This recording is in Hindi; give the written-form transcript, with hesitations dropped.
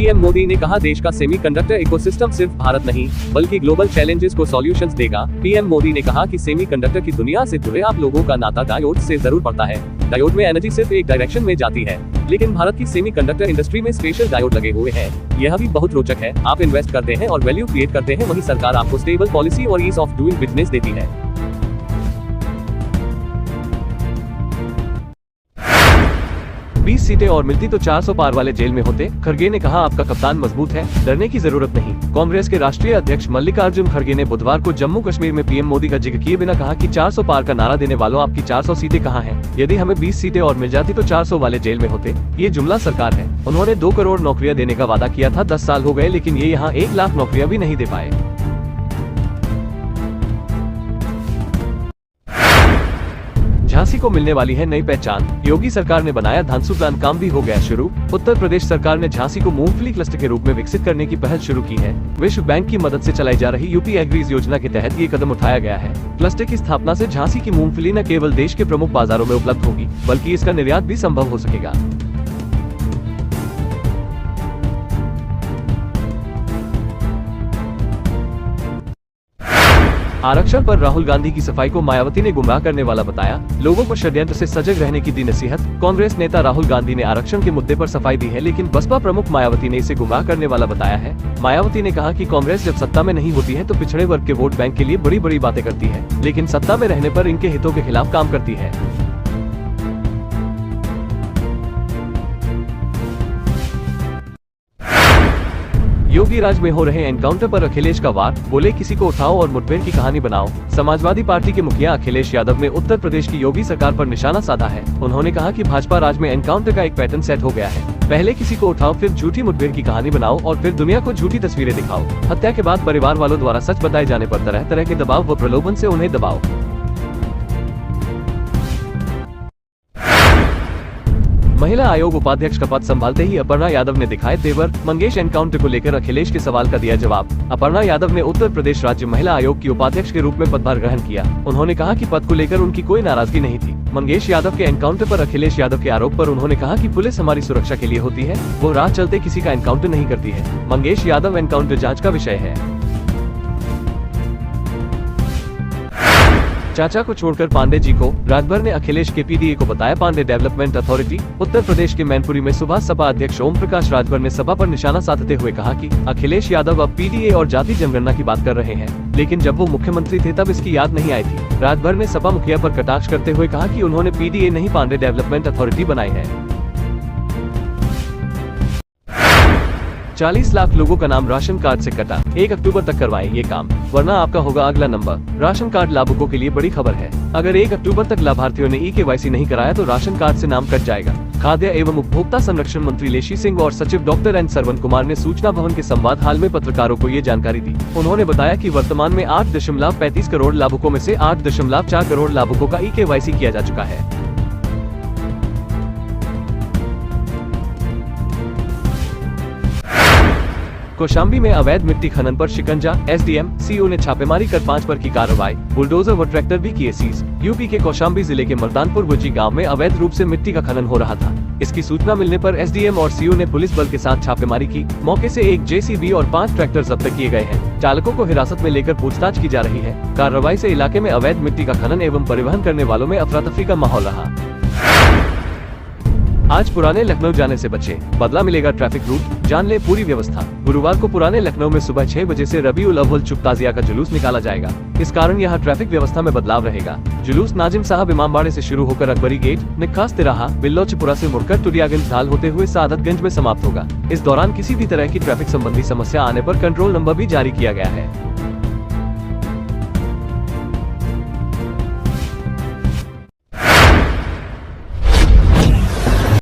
पीएम मोदी ने कहा, देश का सेमीकंडक्टर इकोसिस्टम सिर्फ भारत नहीं बल्कि ग्लोबल चैलेंजेस को सॉल्यूशंस देगा। पीएम मोदी ने कहा कि सेमीकंडक्टर की दुनिया से जुड़े आप लोगों का नाता डायोड से जरूर पड़ता है। डायोड में एनर्जी सिर्फ एक डायरेक्शन में जाती है, लेकिन भारत की सेमीकंडक्टर इंडस्ट्री में स्पेशल डायोड लगे हुए हैं। यह भी बहुत रोचक है। आप इन्वेस्ट करते हैं और वैल्यू क्रिएट करते हैं, वहीं सरकार आपको स्टेबल पॉलिसी और ईज ऑफ डूइंग बिजनेस देती है। 20 सीटें और मिलती तो 400 पार वाले जेल में होते। खड़गे ने कहा, आपका कप्तान मजबूत है, डरने की जरूरत नहीं। कांग्रेस के राष्ट्रीय अध्यक्ष मल्लिकार्जुन खड़गे ने बुधवार को जम्मू कश्मीर में पीएम मोदी का जिक्र किए बिना कहा कि 400 पार का नारा देने वालों, आपकी 400 सीटें कहाँ हैं? यदि हमें 20 सीटें और मिल जाती तो 400 वाले जेल में होते। ये जुमला सरकार है। उन्होंने 2 करोड़ नौकरियां देने का वादा किया था। 10 साल हो गए, लेकिन ये यहाँ 1 लाख नौकरियां भी नहीं दे पाए। झांसी को मिलने वाली है नई पहचान। योगी सरकार ने बनाया धांसू प्लान, काम भी हो गया शुरू। उत्तर प्रदेश सरकार ने झांसी को मूंगफली क्लस्टर के रूप में विकसित करने की पहल शुरू की है। विश्व बैंक की मदद से चलाई जा रही यूपी एग्रीज योजना के तहत ये कदम उठाया गया है। क्लस्टर की स्थापना से झांसी की मूंगफली न केवल देश के प्रमुख बाजारों में उपलब्ध होगी, बल्कि इसका निर्यात भी संभव हो सकेगा। आरक्षण पर राहुल गांधी की सफाई को मायावती ने गुमराह करने वाला बताया। लोगों को षड्यंत्र से सजग रहने की दी नसीहत। कांग्रेस नेता राहुल गांधी ने आरक्षण के मुद्दे पर सफाई दी है, लेकिन बसपा प्रमुख मायावती ने इसे गुमराह करने वाला बताया है। मायावती ने कहा कि कांग्रेस जब सत्ता में नहीं होती है तो पिछड़े वर्ग के वोट बैंक के लिए बड़ी बड़ी बातें करती है, लेकिन सत्ता में रहने पर इनके हितों के खिलाफ काम करती है। योगी राज में हो रहे एनकाउंटर पर अखिलेश का वार, बोले किसी को उठाओ और मुठभेड़ की कहानी बनाओ। समाजवादी पार्टी के मुखिया अखिलेश यादव ने उत्तर प्रदेश की योगी सरकार पर निशाना साधा है। उन्होंने कहा कि भाजपा राज में एनकाउंटर का एक पैटर्न सेट हो गया है। पहले किसी को उठाओ, फिर झूठी मुठभेड़ की कहानी बनाओ और फिर दुनिया को झूठी तस्वीरें दिखाओ। हत्या के बाद परिवार वालों द्वारा सच बताए जाने पर तरह तरह के दबाव व प्रलोभन से उन्हें दबाओ। महिला आयोग उपाध्यक्ष का पद संभालते ही अपर्णा यादव ने दिखाए तेवर। मंगेश एनकाउंटर को लेकर अखिलेश के सवाल का दिया जवाब। अपर्णा यादव ने उत्तर प्रदेश राज्य महिला आयोग की उपाध्यक्ष के रूप में पदभार ग्रहण किया। उन्होंने कहा कि पद को लेकर उनकी कोई नाराजगी नहीं थी। मंगेश यादव के एनकाउंटर पर अखिलेश यादव के आरोप पर उन्होंने कहा कि पुलिस हमारी सुरक्षा के लिए होती है, वो राह चलते किसी का एनकाउंटर नहीं करती है। मंगेश यादव एनकाउंटर जाँच का विषय है। चाचा को छोड़कर पांडे जी को, राजभर ने अखिलेश के पीडीए को बताया पांडे डेवलपमेंट अथॉरिटी। उत्तर प्रदेश के मैनपुरी में सुबह सपा अध्यक्ष ओम प्रकाश राजभर ने सपा पर निशाना साधते हुए कहा कि अखिलेश यादव अब पीडीए और जाति जनगणना की बात कर रहे हैं, लेकिन जब वो मुख्यमंत्री थे तब इसकी याद नहीं आई थी। राजभर ने सपा मुखिया पर कटाक्ष करते हुए कहा कि उन्होंने पीडीए नहीं पांडे डेवलपमेंट अथॉरिटी बनाई है। 40 लाख लोगों का नाम राशन कार्ड से कटा। 1 अक्टूबर तक करवाएं ये काम, वरना आपका होगा अगला नंबर। राशन कार्ड लाभुकों के लिए बड़ी खबर है। अगर 1 अक्टूबर तक लाभार्थियों ने ई-केवाईसी नहीं कराया तो राशन कार्ड से नाम कट जाएगा। खाद्य एवं उपभोक्ता संरक्षण मंत्री लेशी सिंह और सचिव डॉक्टर एन सरवन कुमार ने सूचना भवन के संवाद हाल में पत्रकारों को ये जानकारी दी। उन्होंने बताया कि वर्तमान में 8.35 करोड़ लाभुकों में से 8.4 करोड़ लाभुकों का ई-केवाईसी किया जा चुका है। कौशाम्बी में अवैध मिट्टी खनन पर शिकंजा, एसडीएम, सीओ ने छापेमारी कर 5 पर की कार्रवाई। बुलडोजर व ट्रैक्टर भी किए सीज। यूपी के कौशाम्बी जिले के मर्दानपुर गुजी गांव में अवैध रूप से मिट्टी का खनन हो रहा था। इसकी सूचना मिलने पर एसडीएम और सीओ ने पुलिस बल के साथ छापेमारी की। मौके से 1 जेसीबी और 5 ट्रैक्टर जब्त किए गए हैं। चालकों को हिरासत में लेकर पूछताछ की जा रही है। कार्रवाई से इलाके में अवैध मिट्टी का खनन एवं परिवहन करने वालों में अफरा तफरी का माहौल रहा। आज पुराने लखनऊ जाने से बचे, बदला मिलेगा ट्रैफिक रूट, जान ले पूरी व्यवस्था। गुरुवार को पुराने लखनऊ में सुबह 6 बजे से रबीउल अव्वल शुभ ताजिया का जुलूस निकाला जाएगा। इस कारण यहाँ ट्रैफिक व्यवस्था में बदलाव रहेगा। जुलूस नाजिम साहब इमामबाड़े से शुरू होकर अकबरी गेट, निक्खास तिराहा, बिल्लोचपुरा से मुड़कर टुडियागंज ढाल होते हुए सादतगंज में समाप्त होगा। इस दौरान किसी भी तरह की ट्रैफिक संबंधी समस्या आने पर कंट्रोल नंबर भी जारी किया गया है।